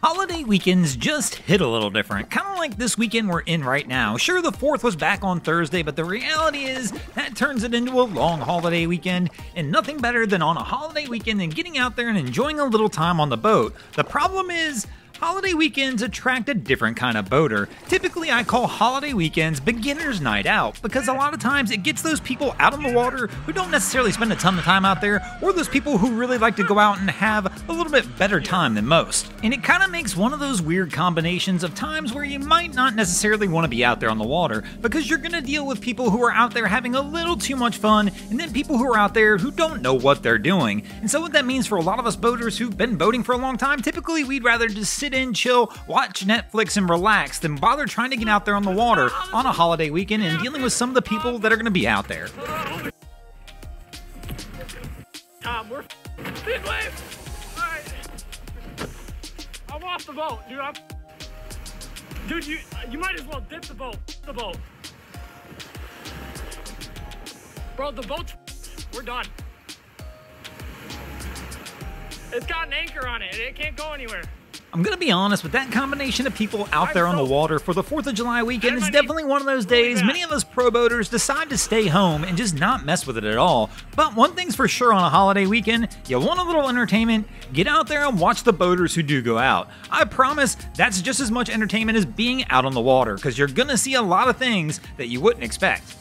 Holiday weekends just hit a little different, kind of like this weekend we're in right now. Sure, the 4th was back on Thursday, but the reality is that turns it into a long holiday weekend, and nothing better than on a holiday weekend than getting out there and enjoying a little time on the boat. The problem is, holiday weekends attract a different kind of boater. Typically, I call holiday weekends beginner's night out, because a lot of times it gets those people out on the water who don't necessarily spend a ton of time out there, or those people who really like to go out and have a little bit better time than most. And it kind of makes one of those weird combinations of times where you might not necessarily want to be out there on the water, because you're going to deal with people who are out there having a little too much fun, and then people who are out there who don't know what they're doing. And so what that means for a lot of us boaters who've been boating for a long time, typically we'd rather just sit in, chill, watch Netflix, and relax than bother trying to get out there on the water on a holiday weekend and dealing with some of the people that are going to be out there. We're big wave. All right. I'm off the boat, dude. Dude, you might as well dip the boat. Bro, the boat's. We're done. It's got an anchor on it. It can't go anywhere. I'm gonna be honest, with that combination of people out there on the water for the 4th of July weekend, it's definitely one of those days many of us pro boaters decide to stay home and just not mess with it at all. But one thing's for sure on a holiday weekend, you want a little entertainment, get out there and watch the boaters who do go out. I promise that's just as much entertainment as being out on the water, because you're gonna see a lot of things that you wouldn't expect.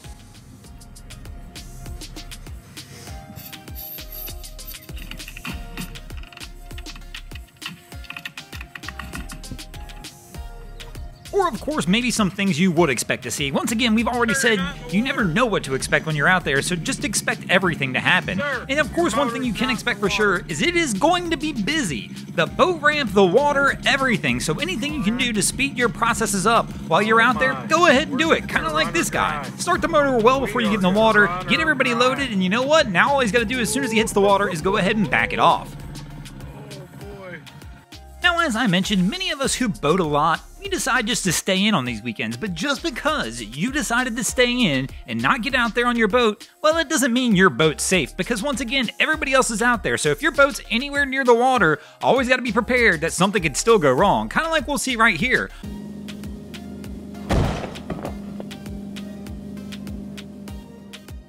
Or, of course, maybe some things you would expect to see. Once again, we've already said you never know what to expect when you're out there, so just expect everything to happen. And, of course, one thing you can expect for sure is it is going to be busy. The boat ramp, the water, everything. So anything you can do to speed your processes up while you're out there, go ahead and do it. Kind of like this guy. Start the motor well before you get in the water, get everybody loaded, and you know what? Now all he's got to do as soon as he hits the water is go ahead and back it off. Now, as I mentioned, many of us who boat a lot, we decide just to stay in on these weekends, but just because you decided to stay in and not get out there on your boat, well, it doesn't mean your boat's safe, because once again, everybody else is out there, so if your boat's anywhere near the water, always got to be prepared that something could still go wrong, kind of like we'll see right here.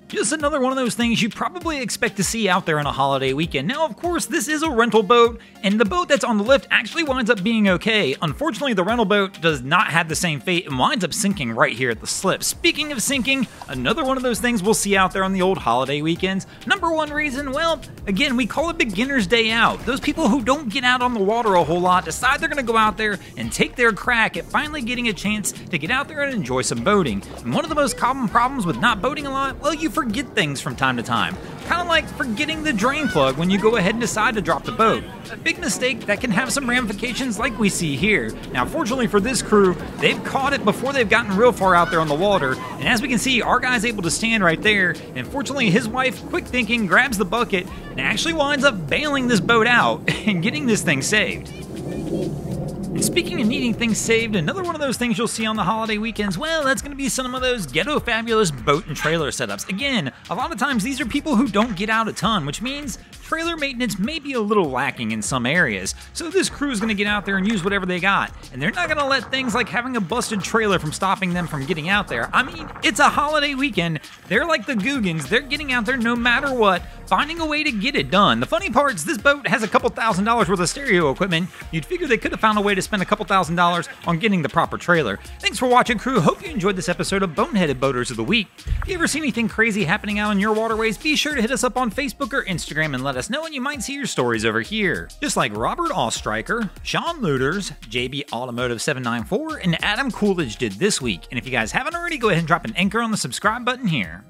Just another one of those things you probably expect to see out there on a holiday weekend. Now, of course, this is a rental boat, and the boat that's on the lift actually winds up being okay. Unfortunately, the rental boat does not have the same fate and winds up sinking right here at the slip. Speaking of sinking, another one of those things we'll see out there on the old holiday weekends. Number one reason, well, again, we call it beginner's day out. Those people who don't get out on the water a whole lot decide they're going to go out there and take their crack at finally getting a chance to get out there and enjoy some boating. And one of the most common problems with not boating a lot, well, you forget things from time to time. Kind of like forgetting the drain plug when you go ahead and decide to drop the boat. A big mistake that can have some ramifications like we see here. Now, fortunately for this crew, they've caught it before they've gotten real far out there on the water, and as we can see, our guy's able to stand right there, and fortunately his wife, quick thinking, grabs the bucket and actually winds up bailing this boat out and getting this thing saved. And speaking of needing things saved, another one of those things you'll see on the holiday weekends, well, that's going to be some of those ghetto fabulous boat and trailer setups. Again, a lot of times these are people who don't get out a ton, which means trailer maintenance may be a little lacking in some areas. So this crew is going to get out there and use whatever they got. And they're not going to let things like having a busted trailer from stopping them from getting out there. I mean, it's a holiday weekend. They're like the Googans. They're getting out there no matter what, finding a way to get it done. The funny part is this boat has a couple $1,000s worth of stereo equipment. You'd figure they could have found a way to spend a couple $1,000s on getting the proper trailer. Thanks for watching, crew. Hope you enjoyed this episode of Boneheaded Boaters of the Week. If you ever see anything crazy happening out in your waterways, be sure to hit us up on Facebook or Instagram and let us know, and you might see your stories over here. Just like Robert Ostreicher, Sean Looters, JB Automotive 794, and Adam Coolidge did this week. And if you guys haven't already, go ahead and drop an anchor on the subscribe button here.